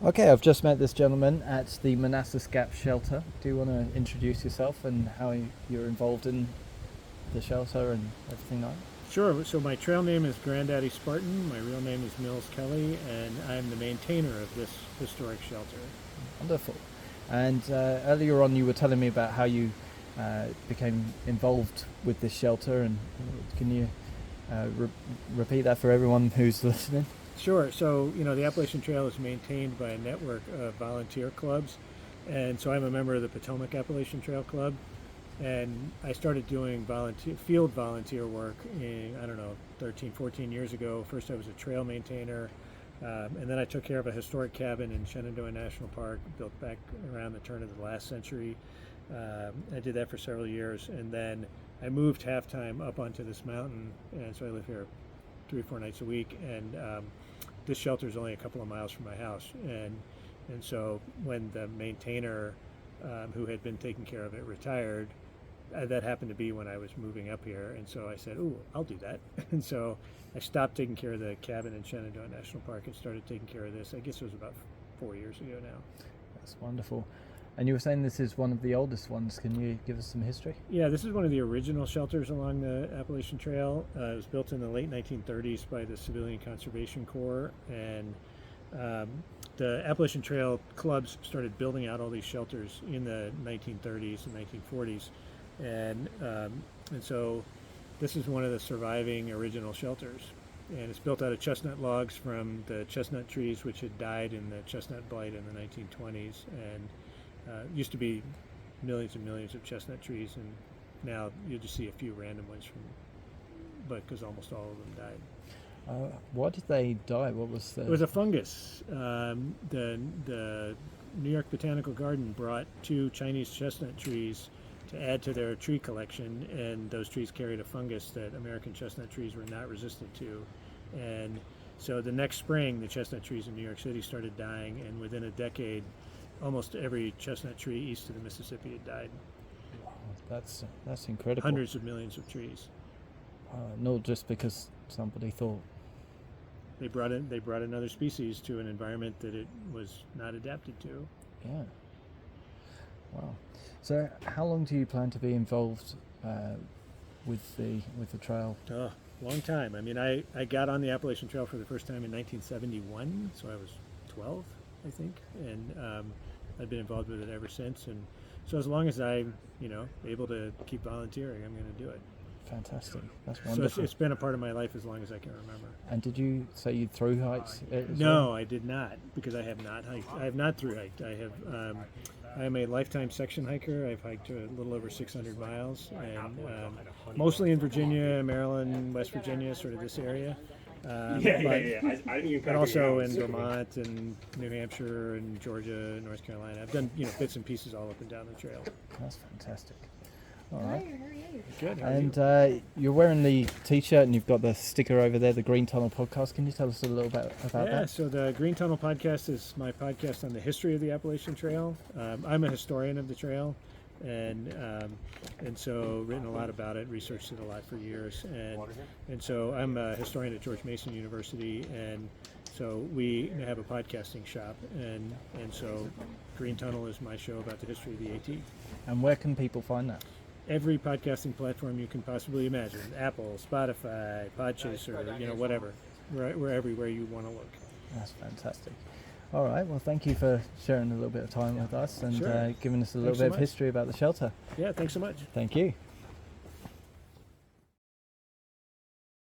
Okay, I've just met this gentleman at the Manassas Gap Shelter. Do you want to introduce yourself and how you're involved in the shelter and everything like that? Sure. So my trail name is Granddaddy Spartan. My real name is Mills Kelly, and I'm the maintainer of this historic shelter. Wonderful. And earlier on you were telling me about how you became involved with this shelter, and can you repeat that for everyone who's listening? Sure. So, the Appalachian Trail is maintained by a network of volunteer clubs. And so I'm a member of the Potomac Appalachian Trail Club. And I started doing field volunteer work in, 13, 14 years ago. First I was a trail maintainer. And then I took care of a historic cabin in Shenandoah National Park, built back around the turn of the last century. I did that for several years. And then I moved half-time up onto this mountain. And so I live here 3 or 4 nights a week. And this shelter is only a couple of miles from my house. And so when the maintainer who had been taking care of it retired, that happened to be when I was moving up here, and so I said, "Ooh, I'll do that." And so I stopped taking care of the cabin in Shenandoah National Park and started taking care of this. I guess it was about 4 years ago now. That's wonderful. And you were saying this is one of the oldest ones. Can you give us some history? Yeah, this is one of the original shelters along the Appalachian Trail. It was built in the late 1930s by the Civilian Conservation Corps, and the Appalachian Trail clubs started building out all these shelters in the 1930s and 1940s. And so this is one of the surviving original shelters, and it's built out of chestnut logs from the chestnut trees which had died in the chestnut blight in the 1920s, and used to be millions and millions of chestnut trees, and now you just see a few random ones because almost all of them died. Why did they die? What was the... It was a fungus. The New York Botanical Garden brought 2 Chinese chestnut trees to add to their tree collection, and those trees carried a fungus that American chestnut trees were not resistant to. And so the next spring, the chestnut trees in New York City started dying, and within a decade, almost every chestnut tree east of the Mississippi had died. Wow, that's incredible. Hundreds of millions of trees. Not just because somebody thought they brought another species to an environment that it was not adapted to. Yeah. Wow. So how long do you plan to be involved with the trail? Oh, long time. I mean, I got on the Appalachian Trail for the first time in 1971, so I was 12, I think, and I've been involved with it ever since. And so as long as I'm, able to keep volunteering, I'm going to do it. Fantastic. That's wonderful. So it's been a part of my life as long as I can remember. And did you say you thru-hiked it as No, well? I did not, because I have not hiked. I have not thru-hiked. I am a lifetime section hiker. I've hiked a little over 600 miles, and mostly in Virginia, Maryland, West Virginia, sort of this area. But also in Vermont and New Hampshire and Georgia, North Carolina. I've done bits and pieces all up and down the trail. That's fantastic. All right. Good. And you're wearing the t-shirt and you've got the sticker over there, the Green Tunnel Podcast. Can you tell us a little bit about that? Yeah, so the Green Tunnel Podcast is my podcast on the history of the Appalachian Trail. I'm a historian of the trail, and so written a lot about it, researched it a lot for years, and so I'm a historian at George Mason University, and so we have a podcasting shop, and so Green Tunnel is my show about the history of the AT. And where can people find that? Every podcasting platform you can possibly imagine: Apple, Spotify, Podchaser, whatever. We're everywhere you want to look. That's fantastic. All right. Well, thank you for sharing a little bit of time with us and Sure. giving us a little Thanks bit so of much. history about the shelter. Yeah, thanks so much. Thank you.